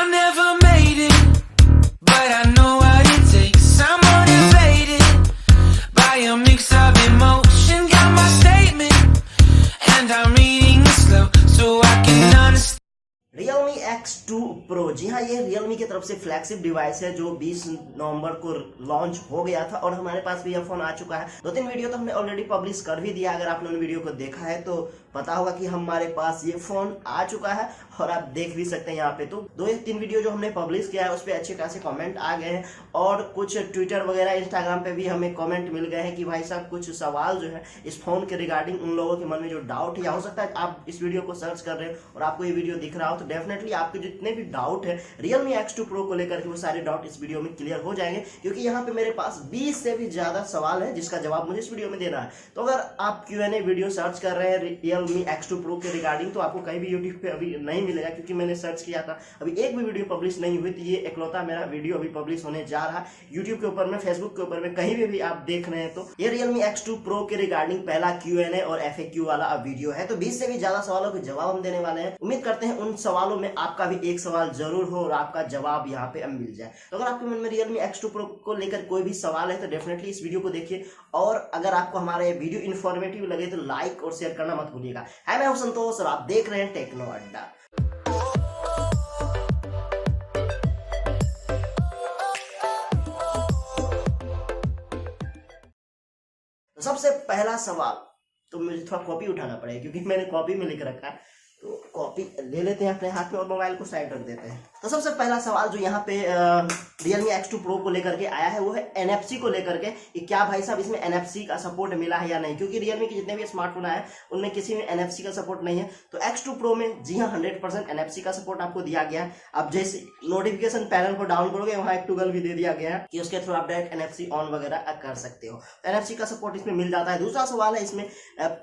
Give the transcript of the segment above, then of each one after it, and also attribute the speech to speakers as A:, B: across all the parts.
A: I never made it, but I know what it takes. I'm motivated by a mix of emotion. Got my statement, and I'm reading it slow so I can understand.
B: Realme X2 Pro, जी हाँ, ये Realme की तरफ से flagship device है जो 20 नवंबर को launch हो गया था और हमारे पास भी यह फोन आ चुका है। 2-3 वीडियो तो हमने ऑलरेडी पब्लिश कर भी दिया। अगर आपने उन वीडियो को देखा है तो पता होगा कि हमारे पास ये फोन आ चुका है और आप देख भी सकते हैं यहाँ पे। तो 2-3 वीडियो जो हमने पब्लिश किया है उस पर अच्छे खासे कमेंट आ गए हैं और कुछ ट्विटर वगैरह इंस्टाग्राम पे भी हमें कमेंट मिल गए हैं कि भाई साहब कुछ सवाल जो है इस फोन के रिगार्डिंग उन लोगों के मन में जो डाउट है, या हो सकता है आप इस वीडियो को सर्च कर रहे हैं और आपको ये वीडियो दिख रहा हो तो डेफिनेटली आपके जितने भी डाउट है Realme X2 Pro को लेकर के वो सारे डाउट इस वीडियो में क्लियर हो जाएंगे, क्योंकि यहाँ पे मेरे पास 20 से भी ज्यादा सवाल है जिसका जवाब मुझे इस वीडियो में देना है। तो अगर आप Q&A वीडियो सर्च कर रहे हैं Realme X2 Pro के रिगार्डिंग तो आपको कहीं भी यूट्यूब पे अभी नहीं मिलेगा, क्योंकि मैंने सर्च किया था अभी एक भी वीडियो पब्लिश नहीं हुई थी। ये इकलौता मेरा वीडियो अभी पब्लिश होने जा रहा है यूट्यूब के ऊपर में, फेसबुक के ऊपर में, कहीं भी आप देख रहे हैं तो ये Realme X2 Pro के रिगार्डिंग पहला Q&A और FAQ वाला वीडियो है। तो 20 से भी ज्यादा सवालों के जवाब हम देने वाले हैं। उम्मीद करते हैं उन सवालों में आपका भी एक सवाल जरूर हो और आपका जवाब यहाँ पे मिल जाए। तो अगर आपके मन में Realme X2 Pro को लेकर कोई भी सवाल है तो डेफिनेटली इस वीडियो को देखिए, और अगर आपको हमारा ये वीडियो इन्फॉर्मेटिव लगे तो लाइक और शेयर करना मत भूलिएगा। मैं हूं संतोष और आप देख रहे हैं टेक्नो अड्डा। तो सबसे पहला सवाल, तो मुझे थोड़ा कॉपी उठाना पड़ेगा क्योंकि मैंने कॉपी में लिख रखा है, तो कॉपी ले लेते हैं अपने हाथ में और मोबाइल को साइड रख देते हैं। तो सबसे पहला सवाल जो यहाँ पे Realme X2 Pro को लेकर के आया है वो है NFC को लेकर के, कि क्या भाई साहब इसमें NFC का सपोर्ट मिला है या नहीं, क्योंकि Realme के जितने भी स्मार्टफोन आए उनमें किसी में NFC का सपोर्ट नहीं है। तो X2 Pro में जी हाँ 100% NFC का सपोर्ट आपको दिया गया है। अब जैसे नोटिफिकेशन पैनल को डाउन करोगे वहाँ एक टूगल भी दे दिया गया है कि उसके थ्रू आप डायरेक्ट NFC ऑन वगैरह कर सकते हो। तो NFC का सपोर्ट इसमें मिल जाता है। दूसरा सवाल है इसमें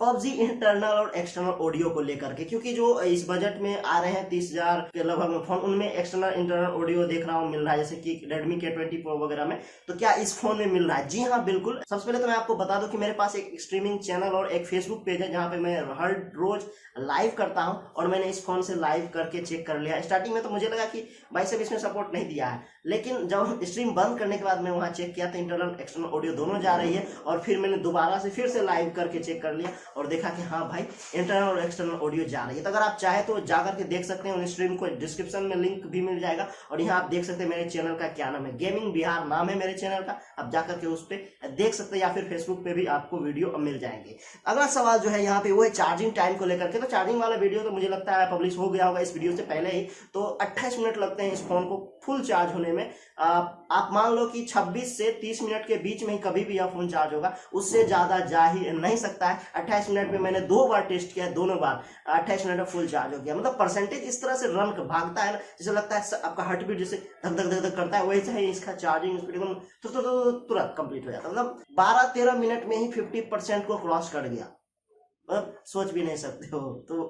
B: PUBG इंटरनल और एक्सटर्नल ऑडियो को लेकर के, क्योंकि जो इस बजट में आ रहे हैं 30,000 के लगभग फोन, उनमें एक्सटर्नल इंटरनल ऑडियो देख रहा हूँ मिल रहा है, जैसे कि Redmi K20 Pro वगैरह में। तो क्या इस फोन में मिल रहा है? जी हाँ बिल्कुल। सबसे पहले तो मैं आपको बता दूं कि मेरे पास एक स्ट्रीमिंग चैनल और एक फेसबुक पेज है जहां पे मैं हर रोज लाइव करता हूं, और मैंने इस फोन से लाइव करके चेक कर लिया। स्टार्टिंग में तो मुझे लगा कि भाई साहब इसमें सपोर्ट नहीं दिया है, लेकिन जब स्ट्रीम बंद करने के बाद मैं वहां चेक किया तो इंटरनल एक्सटर्नल ऑडियो दोनों जा रही है, और फिर मैंने दोबारा से फिर से लाइव करके चेक कर लिया और देखा कि हाँ भाई इंटरनल और एक्सटर्नल ऑडियो जा रही है। तो अगर आप चाहे तो जाकर के देख सकते हैं, उन स्ट्रीम को डिस्क्रिप्शन में लिंक भी मिल जाएगा, और यहाँ आप देख सकते हैं मेरे चैनल का क्या नाम है, गेमिंग बिहार नाम है मेरे चैनल का। आप जाकर के उस पर देख सकते हैं, या फिर फेसबुक पे भी आपको वीडियो मिल जाएंगे। अगला सवाल जो है यहाँ पे वो है चार्जिंग टाइम को लेकर के। तो चार्जिंग वाला वीडियो तो मुझे लगता है पब्लिश हो गया होगा इस वीडियो से पहले ही। तो 28 मिनट लगते हैं इस फोन को फुल चार्ज होने में। आप मान लो कि 26 से 30 मिनट के बीच में ही कभी भी यह फोन चार्ज होगा, उससे ज्यादा जा ही नहीं सकता है। 28 मिनट में मैंने 2 बार टेस्ट किया, दोनों बार 28 मिनट में फुल चार्ज हो गया। मतलब परसेंटेज इस तरह से रन भागता है ना, जैसे लगता है आपका हार्ट बीट जैसे धक धक धक धक करता है, वैसे ही इसका चार्जिंग स्पीड तुरंत कंप्लीट हो जाता है। मतलब 12-13 मिनट में ही 50% को क्रॉस कर गया, मतलब सोच भी नहीं सकते हो। तो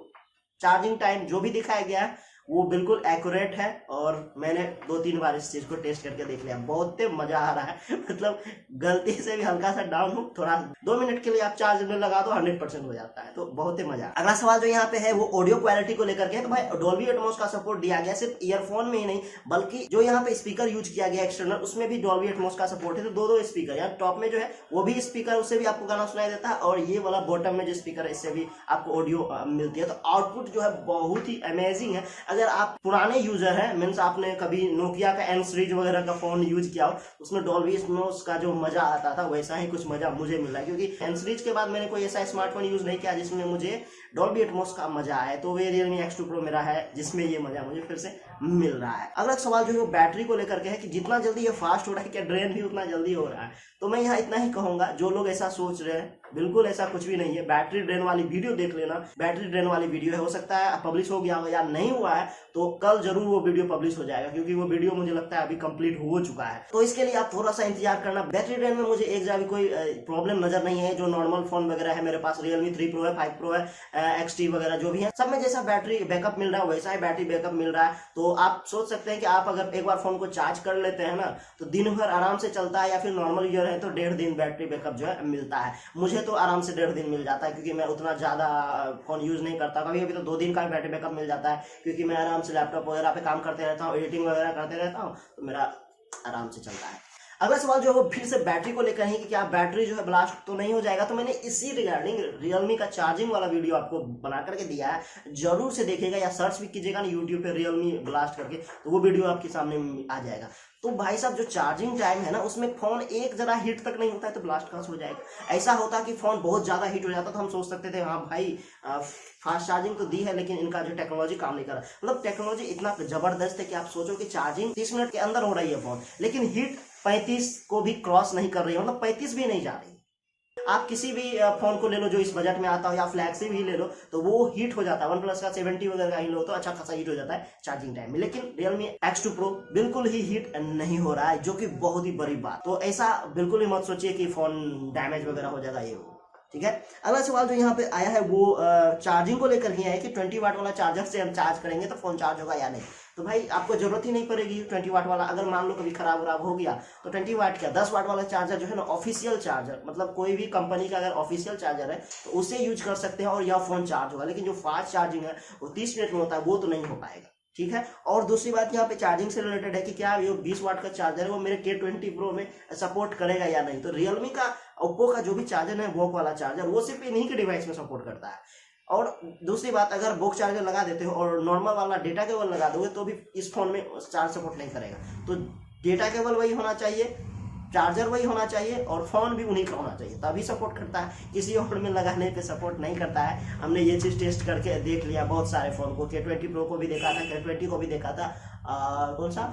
B: चार्जिंग टाइम जो भी दिखाया गया है वो बिल्कुल एक्यूरेट है, और मैंने 2-3 बार इस चीज को टेस्ट करके देख लिया। बहुत मजा आ रहा है, मतलब गलती से भी हल्का सा डाउन हो, थोड़ा 2 मिनट के लिए आप चार्ज में लगा दो 100% हो जाता है। तो बहुत ही मजा। अगला सवाल जो यहाँ पे है वो ऑडियो क्वालिटी को लेकर के है। तो भाई डॉल्बी एटमॉस का सपोर्ट दिया गया, सिर्फ ईयरफोन में ही नहीं बल्कि जो यहाँ पे स्पीकर यूज किया गया एक्सटर्नल, उसमें भी डॉल्बी एटमॉस का सपोर्ट है। तो 2 स्पीकर, यहाँ टॉप में जो है वो भी स्पीकर, उससे भी आपको गाना सुनाई देता है, और ये वाला बॉटम में जो स्पीकर है इससे भी आपको ऑडियो मिलती है। तो आउटपुट जो है बहुत ही अमेजिंग है। अगर आप पुराने यूजर है, मीन्स आपने कभी नोकिया का N सीरीज वगैरह का फोन यूज किया हो, उसमें डॉल्बी एटमॉस का जो मजा आता था वैसा ही कुछ मजा मुझे मिला, क्योंकि N सीरीज के बाद मैंने कोई ऐसा स्मार्टफोन यूज नहीं किया जिसमें मुझे डॉल्बी एटमॉस का मजा आया। तो वे Realme X2 Pro मेरा है जिसमें ये मजा मुझे फिर से मिल रहा है। अगला सवाल जो है वो बैटरी को लेकर के है कि जितना जल्दी ये फास्ट हो रहा है क्या ड्रेन भी उतना जल्दी हो रहा है। तो मैं यहाँ इतना ही कहूंगा, जो लोग ऐसा सोच रहे हैं बिल्कुल ऐसा कुछ भी नहीं है। बैटरी ड्रेन वाली वीडियो देख लेना, बैटरी ड्रेन वाली वीडियो है, हो सकता है पब्लिश हो गया हो या नहीं हुआ है, तो कल जरूर वो वीडियो पब्लिश हो जाएगा, क्योंकि वो वीडियो मुझे लगता है अभी कंप्लीट हो चुका है। तो इसके लिए आप थोड़ा सा इंतजार करना। बैटरी ड्रेन में मुझे एक जगह कोई प्रॉब्लम नजर नहीं है। जो नॉर्मल फोन वगैरह है मेरे पास, Realme 3 Pro है, 5 Pro है, XT वगैरह जो भी है, सब में जैसा बैटरी बैकअप मिल रहा है वैसा ही बैटरी बैकअप मिल रहा है। तो आप सोच सकते हैं कि आप अगर एक बार फोन को चार्ज कर लेते हैं ना तो दिन भर आराम से चलता है, या फिर नॉर्मल यूजर है तो 1.5 दिन बैटरी बैकअप जो है मिलता है। मुझे तो आराम से 1.5 दिन मिल जाता है, क्योंकि मैं उतना ज्यादा फोन यूज नहीं करता। कभी कभी तो 2 दिन का भी बैटरी बैकअप मिल जाता है, क्योंकि मैं आराम से लैपटॉप वगैरह पे काम करते रहता हूँ, एडिटिंग वगैरह करते रहता हूँ, तो मेरा आराम से चलता है। अगला सवाल जो है वो फिर से बैटरी को लेकर है कि क्या बैटरी जो है ब्लास्ट तो नहीं हो जाएगा। तो मैंने इसी रिगार्डिंग रियलमी का चार्जिंग वाला वीडियो आपको बना करके दिया है, जरूर से देखिएगा या सर्च भी कीजिएगा ना यूट्यूब पे रियलमी ब्लास्ट करके, तो वो वीडियो आपके सामने आ जाएगा। तो भाई साहब जो चार्जिंग टाइम है ना, उसमें फोन एक जरा हीट तक नहीं होता है तो ब्लास्ट कहाँ से हो जाएगा। ऐसा होता कि फोन बहुत ज्यादा हीट हो जाता तो हम सोच सकते थे हाँ भाई फास्ट चार्जिंग तो दी है, लेकिन इनका जो टेक्नोलॉजी काम नहीं कर रहा। मतलब टेक्नोलॉजी इतना जबरदस्त है कि आप सोचो कि चार्जिंग 30 मिनट के अंदर हो रही है फोन, लेकिन हीट 35 को भी क्रॉस नहीं कर रही है, मतलब 35 भी नहीं जा रही। आप किसी भी फोन को ले लो जो इस बजट में आता हो, या फ्लैगशिप ही ले लो, तो वो हीट हो जाता है। वन प्लस का 70 वगैरह का ही लो तो अच्छा खासा हीट हो जाता है चार्जिंग टाइम में, लेकिन Realme X2 Pro बिल्कुल ही हीट नहीं हो रहा है, जो कि बहुत ही बड़ी बात। तो ऐसा बिल्कुल ही मत सोचिए कि फोन डैमेज वगैरह हो जाएगा ये वो, ठीक है। अगला सवाल जो यहाँ पे आया है वो चार्जिंग को लेकर ही है कि 20 वाट वाला चार्जर से हम चार्ज करेंगे तो फोन चार्ज होगा या नहीं। तो भाई आपको जरूरत ही नहीं पड़ेगी 20 वाट वाला। अगर मान लो कभी खराब हो गया तो 20 वाट क्या 10 वाट वाला चार्जर जो है ना, ऑफिशियल चार्जर, मतलब कोई भी कंपनी का अगर ऑफिशियल चार्जर है तो उसे यूज कर सकते हैं और यह फोन चार्ज होगा। लेकिन जो फास्ट चार्जिंग है वो 30 मिनट में होता है, वो तो नहीं हो पाएगा, ठीक है। और दूसरी बात यहाँ पे चार्जिंग से रिलेटेड है कि क्या ये 20 वाट का चार्जर है वो मेरे K20 Pro में सपोर्ट करेगा या नहीं। तो रियलमी का, ओप्पो का जो भी चार्जर है वोक वाला चार्जर, वो सिर्फ इन्हीं के डिवाइस में सपोर्ट करता है। और दूसरी बात, अगर वोक चार्जर लगा देते हो और नॉर्मल वाला डेटा केबल लगा दोगे तो भी इस फोन में चार्ज सपोर्ट नहीं करेगा। तो डेटा केबल वही होना चाहिए, चार्जर वही होना चाहिए और फोन भी उन्हीं का होना चाहिए, तभी सपोर्ट करता है। किसी और में लगाने पे सपोर्ट नहीं करता है। हमने ये चीज टेस्ट करके देख लिया बहुत सारे फोन को, K20 Pro को भी देखा था, K20 को भी देखा था, कौन सा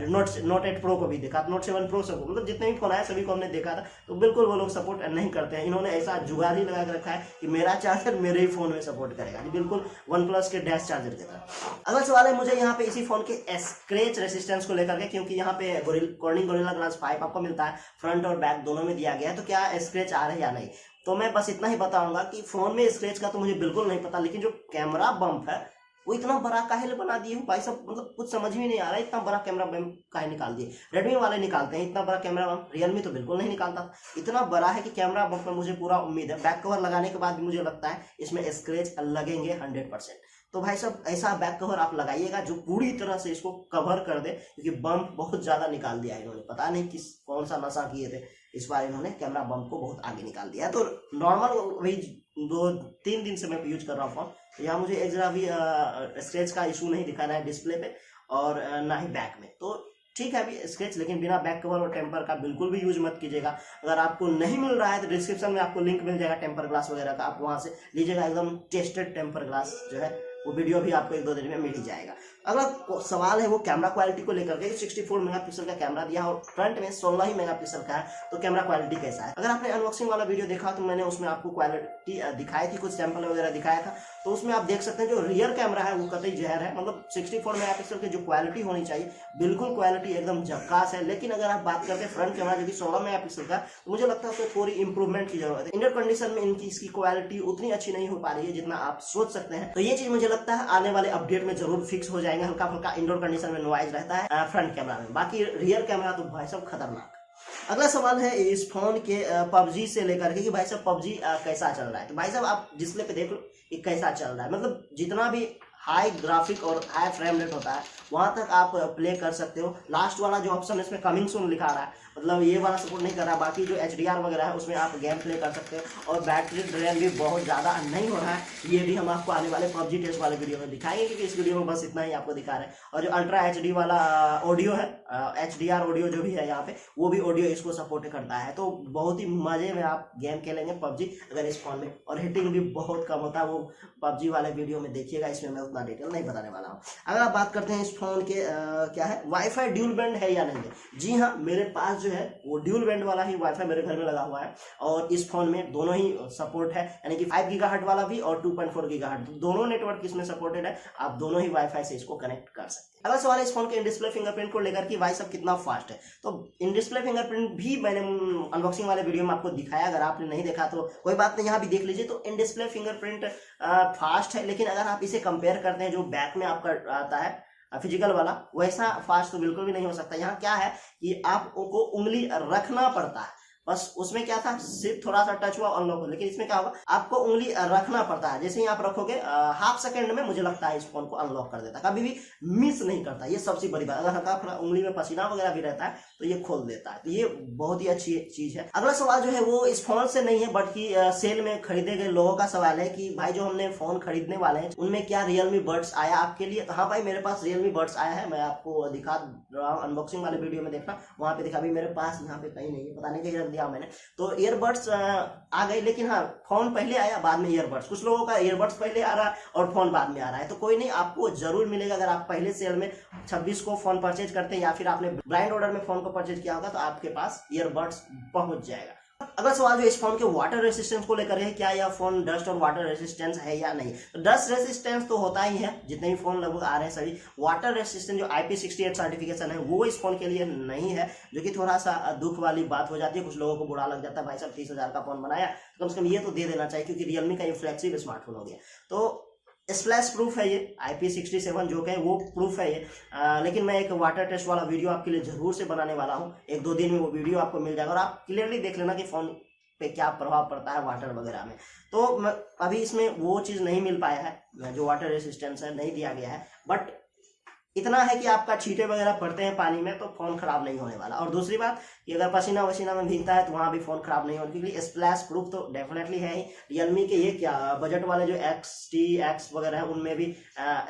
B: नोट 8 Pro को भी देखा, नोट 7 Pro सबको, मतलब जितने भी फोन आए सभी को हमने देखा था। तो बिल्कुल वो लोग सपोर्ट नहीं करते हैं। इन्होंने ऐसा जुगाड़ ही लगा के रखा है कि मेरा चार्जर मेरे ही फोन में सपोर्ट करेगा, बिल्कुल वन प्लस के डैश चार्जर की तरह। अगला सवाल है मुझे यहाँ पे इसी फोन के स्क्रैच रेसिस्टेंस को लेकर के, क्योंकि यहाँ पे कॉर्निंग गोरिल्ला ग्लास 5 आपको मिलता है, फ्रंट और बैक दोनों में दिया गया है, तो क्या स्क्रैच आ रहा है या नहीं। तो मैं बस इतना ही बताऊंगा कि फोन में स्क्रैच का तो मुझे बिल्कुल नहीं पता, लेकिन जो कैमरा बम्प है वो इतना बड़ा काहे बना दिए हो भाई सब, मतलब कुछ समझ में नहीं आ रहा है। इतना बड़ा कैमरा बम्प काहे निकाल दिए। रेडमी वाले निकालते हैं इतना बड़ा कैमरा बम्प, रियलमी तो बिल्कुल नहीं निकालता। इतना बड़ा है कि कैमरा बम्प में मुझे पूरा उम्मीद है, बैक कवर लगाने के बाद भी मुझे लगता है इसमें स्क्रैच लगेंगे 100%। तो भाई सब ऐसा बैक कवर आप लगाइएगा जो पूरी तरह से इसको कवर कर दे, क्योंकि बम्प बहुत ज्यादा निकाल दिया है इन्होंने, पता नहीं कौन सा नशा किए थे, इस बार इन्होंने कैमरा बम्प को बहुत आगे निकाल दिया है। तो नॉर्मल वही 2-3 दिन से मैं यूज कर रहा हूँ फोन, यहाँ मुझे एक जरा भी स्क्रैच का इशू नहीं दिखा रहा है डिस्प्ले पे और ना ही बैक में। तो ठीक है अभी स्क्रैच, लेकिन बिना बैक कवर और टेम्पर का बिल्कुल भी यूज मत कीजिएगा। अगर आपको नहीं मिल रहा है तो डिस्क्रिप्शन में आपको लिंक मिल जाएगा टेम्पर ग्लास वगैरह का, आप वहां से लीजिएगा, एकदम टेस्टेड टेम्पर ग्लास जो है वो वीडियो भी आपको 1-2 दिन में मिल ही जाएगा। अगला सवाल है वो कैमरा क्वालिटी को लेकर के, 64 मेगापिक्सल का कैमरा दिया और फ्रंट में 16 ही मेगापिक्सल का है, तो कैमरा क्वालिटी कैसा है। अगर आपने अनबॉक्सिंग वाला वीडियो देखा तो मैंने उसमें आपको क्वालिटी दिखाई थी, कुछ सैंपल वगैरह दिखाया था। तो उसमें आप देख सकते हैं जो रियर कैमरा है वो कतई जहर है, मतलब 64 मेगापिक्सल की जो क्वालिटी होनी चाहिए बिल्कुल क्वालिटी एकदम झक्कास है। लेकिन अगर आप बात करते हैं फ्रंट कैमरा जो कि 16 मेगापिक्सल का, तो मुझे लगता है उसमें थोड़ी इंप्रूवमेंट की जरूरत है। इंडोर कंडीशन में इनकी इसकी क्वालिटी उतनी अच्छी नहीं हो पा रही है जितना आप सोच सकते हैं। तो ये चीज मुझे लगता है आने वाले अपडेट में जरूर फिक्स हो जाएंगे। हल्का फुल्का इंडोर कंडीशन में नॉइज रहता है फ्रंट कैमरा में, बाकी रियर कैमरा तो भाई सब खतरनाक। अगला सवाल है इस फोन के PUBG से लेकर के कि भाई साहब PUBG कैसा चल रहा है। तो भाई साहब आप डिस्प्ले पे देख लो ये कैसा चल रहा है, मतलब जितना भी हाई ग्राफिक और हाई फ्रेम रेट होता है वहां तक आप प्ले कर सकते हो। लास्ट वाला जो ऑप्शन इसमें कमिंग सून लिखा रहा है, मतलब ये वाला सपोर्ट नहीं कर रहा। बाकी जो HDR वगैरह है उसमें आप गेम प्ले कर सकते हो और बैटरी ड्रेन भी बहुत ज़्यादा नहीं हो रहा है। ये भी हम आपको आने वाले PUBG टेस्ट वाले वीडियो में दिखाएंगे, क्योंकि इस वीडियो में बस इतना ही आपको दिखा रहे हैं। और जो अल्ट्रा HD वाला ऑडियो है, HDR ऑडियो जो भी है यहाँ पे, वो भी ऑडियो इसको सपोर्ट करता है। तो बहुत ही मजे में आप गेम खेलेंगे PUBG अगर इस फोन में, और हिटिंग भी बहुत कम होता है। वो PUBG वाले वीडियो में देखिएगा, इसमें मैं उतना डिटेल नहीं बताने वाला हूँ। अगर आप बात करते हैं इस फोन के क्या है वाईफाई ड्यूल बैंड है या नहीं है, जी हाँ मेरे पास जो है वो ड्यूल बैंड वाला ही वाईफाई मेरे घर में लगा हुआ है। और इस फोन में दोनों ही सपोर्ट है, यानी कि 5 गीगाहर्ट्ज वाला भी और 2.4 गीगाहर्ट्ज, दोनों नेटवर्क इसमें सपोर्टेड है। आप दोनों ही वाईफाई से इसको कनेक्ट कर सकते हैं। अगला सवाल है इस फोन के इन डिस्प्ले फिंगरप्रिंट को लेकर कि भाई सब कितना फास्ट है। तो इन डिस्प्ले फिंगरप्रिंट भी मैंने अनबॉक्सिंग वाले वीडियो में आपको दिखाया, अगर आपने नहीं देखा तो कोई बात नहीं, यहाँ भी देख लीजिए। तो इन डिस्प्ले फिंगरप्रिंट फास्ट है, लेकिन अगर आप इसे कंपेयर करते हैं जो बैक में आपका आता है फिजिकल वाला, वैसा फास्ट तो बिल्कुल भी नहीं हो सकता। यहाँ क्या है कि आपको उंगली रखना पड़ता है, बस उसमें क्या था, सिर्फ थोड़ा सा टच हुआ अनलॉक हो। लेकिन इसमें क्या होगा, आपको उंगली रखना पड़ता है। जैसे ही आप रखोगे हाफ सेकंड में मुझे लगता है इस फोन को अनलॉक कर देता है, कभी भी मिस नहीं करता। ये सबसे बड़ी बात, अगर हल्का उंगली में पसीना वगैरह भी रहता है तो ये खोल देता है। तो ये बहुत ही अच्छी चीज है। अगला सवाल जो है वो इस फोन से नहीं है, बट की सेल में खरीदे गए लोगों का सवाल है कि भाई जो हमने फोन खरीदने वाले हैं उनमें क्या Realme बड्स आया आपके लिए। तो हाँ भाई, मेरे पास Realme बड्स आया है, मैं आपको दिखा रहा हूँ। अनबॉक्सिंग वाले वीडियो में देखना, वहां पे दिखा। भी मेरे पास यहाँ पे कहीं नहीं है, पता नहीं कहीं रख दिया मैंने। तो ईयरबड्स आ गए, लेकिन हाँ फोन पहले आया बाद में ईयरबड्स। कुछ लोगों का ईयरबड्स पहले आ रहा है और फोन बाद में आ रहा है, तो कोई नहीं, आपको जरूर मिलेगा। अगर आप पहले सेल में 26 को फोन परचेज करते हैं या फिर आपने ब्लाइंड ऑर्डर में फोन को परचेज किया होगा तो आपके पास ईयरबड्स पहुंच जाएगा। अगला सवाल जो इस फोन के वाटर रेसिस्टेंस को लेकर है, क्या यह फोन डस्ट और वाटर रेसिस्टेंस है या नहीं। तो डस्ट रेसिस्टेंस तो होता ही है, जितने भी फोन लगभग आ रहे हैं सभी। वाटर रेसिस्टेंस जो IP68 सर्टिफिकेशन है वो इस फोन के लिए नहीं है, जो कि थोड़ा सा दुख वाली बात हो जाती है। कुछ लोगों को बुरा लग जाता है, भाई साहब 30,000 का फोन बनाया, तो कम से कम ये तो दे देना चाहिए, क्योंकि रियलमी का ये फ्लैगशिप स्मार्टफोन हो गया। तो स्प्लैश प्रूफ है ये, IP67 जो कि वो प्रूफ है ये। लेकिन मैं एक वाटर टेस्ट वाला वीडियो आपके लिए जरूर से बनाने वाला हूँ, 1-2 दिन में वो वीडियो आपको मिल जाएगा और आप क्लियरली देख लेना कि फोन पे क्या प्रभाव पड़ता है वाटर वगैरह में। तो अभी इसमें वो चीज़ नहीं मिल पाया है, जो वाटर रेसिस्टेंस है नहीं दिया गया है। बट इतना है कि आपका छींटे वगैरह पड़ते हैं पानी में तो फोन खराब नहीं होने वाला। और दूसरी बात कि अगर पसीना वसीना में भीगता है तो वहां भी फोन खराब नहीं होगा, क्योंकि स्प्लैश प्रूफ तो डेफिनेटली है ही। रियलमी के ये क्या बजट वाले जो X वगैरह है उनमें भी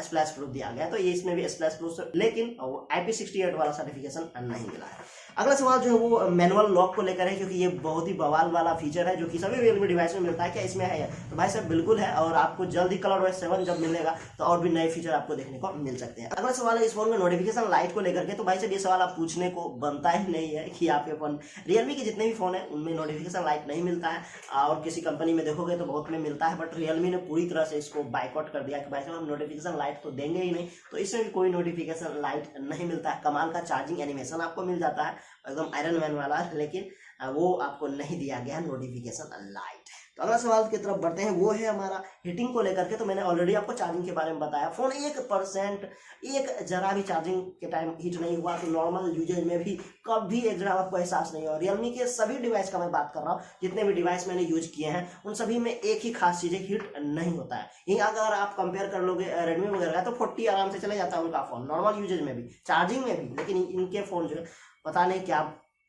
B: स्प्लैश प्रूफ दिया गया है, तो ये इसमें भी स्प्लैश प्रूफ, लेकिन IP68 वाला सर्टिफिकेशन नहीं मिला है। अगला सवाल जो है वो मैनुअल लॉक को लेकर है, क्योंकि ये बहुत ही बवाल वाला फीचर है जो कि सभी रियलमी डिवाइस में मिलता है। क्या इसमें है? तो भाई साहब बिल्कुल है, और आपको जल्दी ColorOS 7 जब मिलेगा तो और भी नए फीचर आपको देखने को मिल सकते हैं। अगला सवाल है इस फोन में नोटिफिकेशन लाइट को लेकर के। तो भाई साहब ये सवाल आप पूछने को बनता ही नहीं है कि आपके फोन, रियलमी के जितने भी फोन है उनमें नोटिफिकेशन लाइट नहीं मिलता है, और किसी कंपनी में देखोगे तो बहुत में मिलता है। बट रियलमी ने पूरी तरह से इसको बाइकआउट कर दिया कि भाई साहब हम नोटिफिकेशन लाइट तो देंगे ही नहीं, तो इसमें भी कोई नोटिफिकेशन लाइट नहीं मिलता है। कमाल का चार्जिंग एनिमेशन आपको मिल जाता है एकदम आयरन मैन वाला, लेकिन वो आपको नहीं दिया गया नोटिफिकेशन लाइट। तो अगला सवाल की तरफ बढ़ते हैं, वो है हमारा हीटिंग को लेकर के। तो मैंने ऑलरेडी आपको चार्जिंग के बारे में बताया, फोन 1% एक जरा भी चार्जिंग के टाइम हीट नहीं हुआ, तो नॉर्मल यूजेज में भी कभी एक जरा आपको एहसास नहीं हुआ। रियलमी के सभी डिवाइस का मैं बात कर रहा हूँ, जितने भी डिवाइस मैंने यूज किए हैं उन सभी में एक ही खास चीज है, हीट नहीं होता है। यही अगर आप कंपेयर कर लोगे रेडमी वगैरह का तो 40 आराम से चले जाता है उनका फोन, नॉर्मल यूजेज में भी, चार्जिंग में भी। लेकिन इनके फोन जो है पता नहीं क्या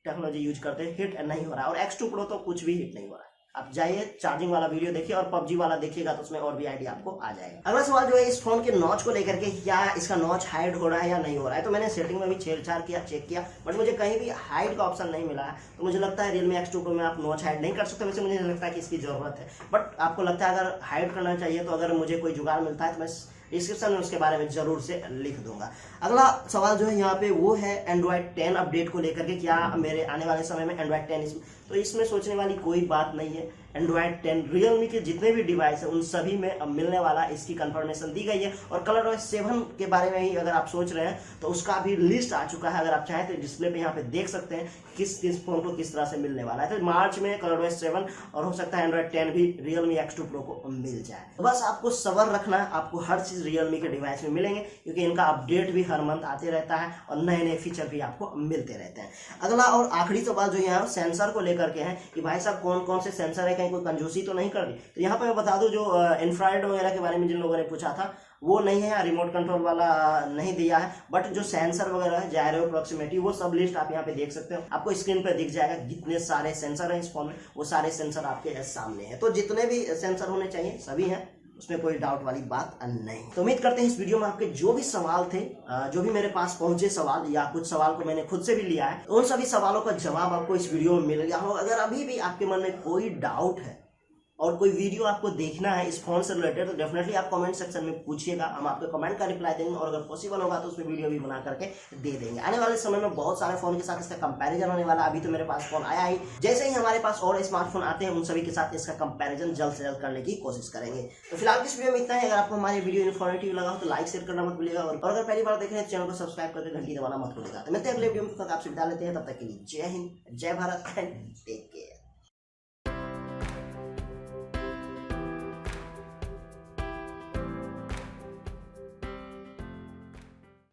B: टेक्नोलॉजी यूज करते हैं, हिट नहीं हो रहा है। और X2 Pro तो कुछ भी हिट नहीं हो रहा है। आप जाइए चार्जिंग वाला वीडियो देखिए और PUBG वाला देखिएगा तो उसमें और भी आइडिया आपको आ जाएगा। अगला सवाल जो है इस फोन के नॉच को लेकर के, क्या इसका नॉच हाइड हो रहा है या नहीं हो रहा है। तो मैंने सेटिंग में भी छेड़छाड़ किया, चेक किया, बट मुझे कहीं भी हाइड का ऑप्शन नहीं मिला है। तो मुझे लगता है Realme X2 Pro में आप नॉच हाइड नहीं कर सकते। वैसे मुझे लगता है कि इसकी जरूरत है, बट आपको लगता है अगर हाइड करना चाहिए तो अगर मुझे कोई जुगाड़ मिलता है तो मैं डिस्क्रिप्शन में उसके बारे में जरूर से लिख दूंगा। अगला सवाल जो है यहाँ पे वो है Android 10 अपडेट को लेकर के, क्या मेरे आने वाले समय में Android 10 इसमें, तो इसमें सोचने वाली कोई बात नहीं है। Android 10 रियलमी के जितने भी डिवाइस है उन सभी में अब मिलने वाला, इसकी कंफर्मेशन दी गई है। और ColorOS 7 के बारे में ही अगर आप सोच रहे हैं तो उसका भी लिस्ट आ चुका है। अगर आप चाहें तो डिस्प्ले पे यहाँ पे देख सकते हैं किस किस फोन को किस तरह से मिलने वाला है। तो मार्च में ColorOS 7 और हो सकता है Android 10 भी Realme X2 Pro को मिल जाए। तो बस आपको सब्र रखना है, आपको हर चीज रियलमी के डिवाइस में मिलेंगे, क्योंकि इनका अपडेट भी हर मंथ आते रहता है और नए नए फीचर भी आपको मिलते रहते हैं। अगला और आखिरी सवाल जो यहाँ सेंसर को लेकर के है कि भाई साहब कौन कौन से सेंसर है, कहीं कोई कंजूसी तो नहीं कर दी। तो यहाँ पे मैं बता दूं, जो इंफ्रारेड वगैरह के बारे में जिन लोगों ने पूछा था वो नहीं है, रिमोट कंट्रोल वाला नहीं दिया है। बट जो सेंसर वगैरह है, जायरो, प्रॉक्सिमिटी, वो सब लिस्ट आप यहाँ पे देख सकते हो। आपको स्क्रीन पे दिख जाएगा जितने सारे सेंसर हैं इस फोन में, वो सारे सेंसर आपके सामने हैं। तो जितने भी सेंसर होने चाहिए सभी हैं, उसमें कोई डाउट वाली बात नहीं। तो उम्मीद करते हैं इस वीडियो में आपके जो भी सवाल थे, जो भी मेरे पास पहुंचे सवाल, या कुछ सवाल को मैंने खुद से भी लिया है, उन सभी सवालों का जवाब आपको इस वीडियो में मिल गया हो। अगर अभी भी आपके मन में कोई डाउट है और कोई वीडियो आपको देखना है इस फोन से रिलेटेड, तो डेफिनेटली आप कमेंट सेक्शन में पूछिएगा, हम आपके कमेंट का रिप्लाई देंगे। और अगर पॉसिबल होगा तो उसमें वीडियो भी बना करके दे देंगे। आने वाले समय में बहुत सारे फोन के साथ इसका कंपैरिजन होने वाला। अभी तो मेरे पास फोन आया ही, जैसे ही हमारे पास और स्मार्टफोन आते हैं उन सभी के साथ इसका कंपैरिजन जल्द से जल्द करने की कोशिश करेंगे। तो फिलहाल इस वीडियो में इतना ही। अगर आपको हमारी वीडियो इन्फॉर्मेटिव लगा हो तो लाइक शेयर करना मत भूलिएगा, और अगर पहली बार देख रहे हैं चैनल को सब्सक्राइब करके घंटी दबाना मत भूलिएगा। तो मिलते हैं अगले वीडियो में, आपसे विदा लेते हैं। तब तक के लिए जय हिंद, जय भारत एंड टेक